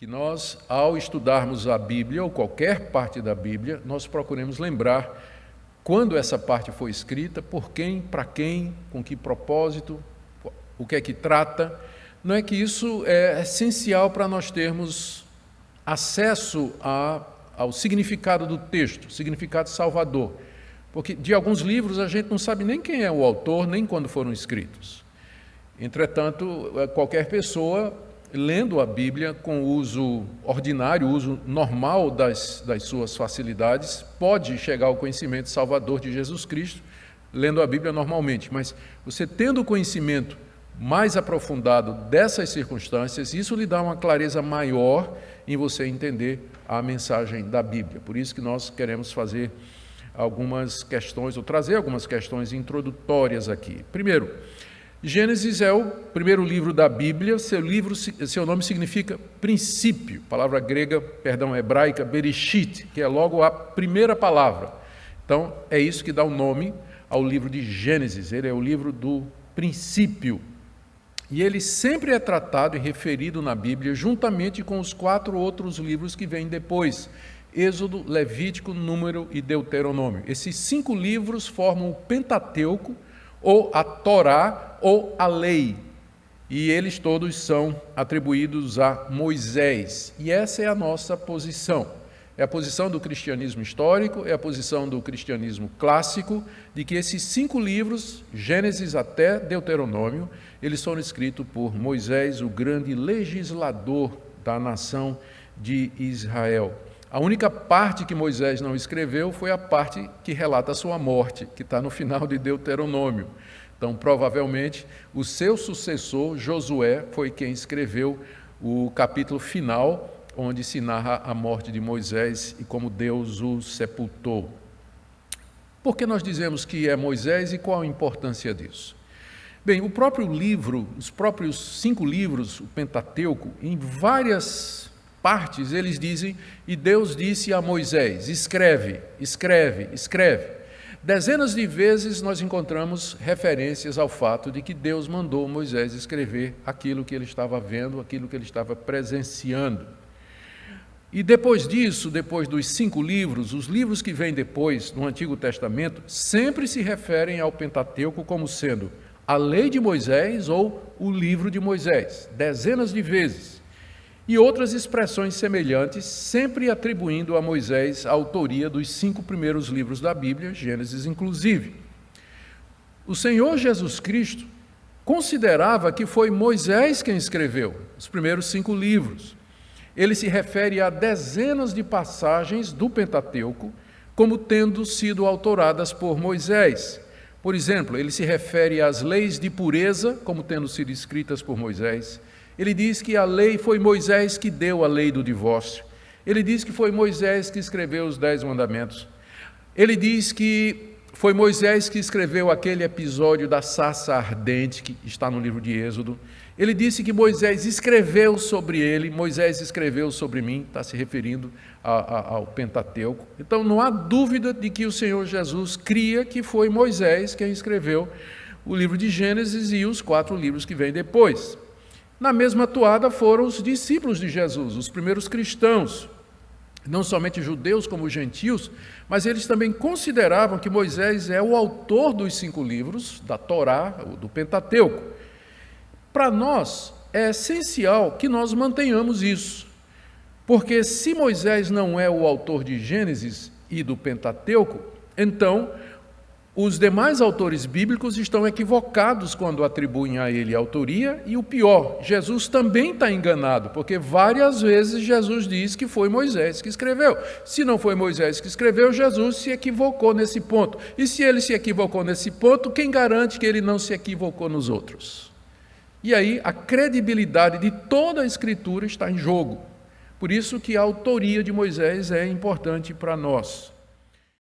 que nós, ao estudarmos a Bíblia, ou qualquer parte da Bíblia, nós procuremos lembrar quando essa parte foi escrita, por quem, para quem, com que propósito, o que é que trata. Não é que isso é essencial para nós termos acesso ao significado do texto, significado salvador. Porque de alguns livros a gente não sabe nem quem é o autor, nem quando foram escritos. Entretanto, qualquer pessoa, lendo a Bíblia com o uso ordinário, o uso normal das suas facilidades, pode chegar ao conhecimento salvador de Jesus Cristo, lendo a Bíblia normalmente. Mas você tendo o conhecimento mais aprofundado dessas circunstâncias, isso lhe dá uma clareza maior em você entender a mensagem da Bíblia. Por isso que nós queremos fazer algumas questões, ou trazer algumas questões introdutórias aqui. Primeiro, Gênesis é o primeiro livro da Bíblia, seu nome significa princípio, palavra grega, hebraica, bereshit, que é logo a primeira palavra. Então, é isso que dá o nome ao livro de Gênesis, ele é o livro do princípio. E ele sempre é tratado e referido na Bíblia juntamente com os 4 outros livros que vêm depois, Êxodo, Levítico, Número e Deuteronômio. Esses 5 livros formam o Pentateuco, ou a Torá, ou a lei, e eles todos são atribuídos a Moisés, e essa é a nossa posição, é a posição do cristianismo histórico, é a posição do cristianismo clássico, de que esses 5 livros, Gênesis até Deuteronômio, eles foram escritos por Moisés, o grande legislador da nação de Israel. A única parte que Moisés não escreveu foi a parte que relata a sua morte, que está no final de Deuteronômio. Então, provavelmente, o seu sucessor, Josué, foi quem escreveu o capítulo final, onde se narra a morte de Moisés e como Deus o sepultou. Por que nós dizemos que é Moisés e qual a importância disso? Bem, o próprio livro, os próprios 5 livros, o Pentateuco, em várias partes, eles dizem, e Deus disse a Moisés, escreve, escreve, escreve. Dezenas de vezes nós encontramos referências ao fato de que Deus mandou Moisés escrever aquilo que ele estava vendo, aquilo que ele estava presenciando. E depois disso, depois dos 5 livros, os livros que vêm depois, no Antigo Testamento, sempre se referem ao Pentateuco como sendo a lei de Moisés ou o livro de Moisés, dezenas de vezes. E outras expressões semelhantes, sempre atribuindo a Moisés a autoria dos 5 primeiros livros da Bíblia, Gênesis inclusive. O Senhor Jesus Cristo considerava que foi Moisés quem escreveu os primeiros 5 livros. Ele se refere a dezenas de passagens do Pentateuco como tendo sido autoradas por Moisés. Por exemplo, ele se refere às leis de pureza como tendo sido escritas por Moisés. Ele diz que a lei foi Moisés que deu a lei do divórcio. Ele diz que foi Moisés que escreveu os 10 mandamentos. Ele diz que foi Moisés que escreveu aquele episódio da sarça ardente que está no livro de Êxodo. Ele disse que Moisés escreveu sobre ele, Moisés escreveu sobre mim, está se referindo ao Pentateuco. Então não há dúvida de que o Senhor Jesus cria que foi Moisés quem escreveu o livro de Gênesis e os 4 livros que vêm depois. Na mesma toada foram os discípulos de Jesus, os primeiros cristãos, não somente judeus como gentios, mas eles também consideravam que Moisés é o autor dos 5 livros, da Torá, do Pentateuco. Para nós, é essencial que nós mantenhamos isso, porque se Moisés não é o autor de Gênesis e do Pentateuco, então os demais autores bíblicos estão equivocados quando atribuem a ele a autoria, e o pior, Jesus também está enganado, porque várias vezes Jesus diz que foi Moisés que escreveu. Se não foi Moisés que escreveu, Jesus se equivocou nesse ponto. E se ele se equivocou nesse ponto, quem garante que ele não se equivocou nos outros? E aí a credibilidade de toda a Escritura está em jogo. Por isso que a autoria de Moisés é importante para nós.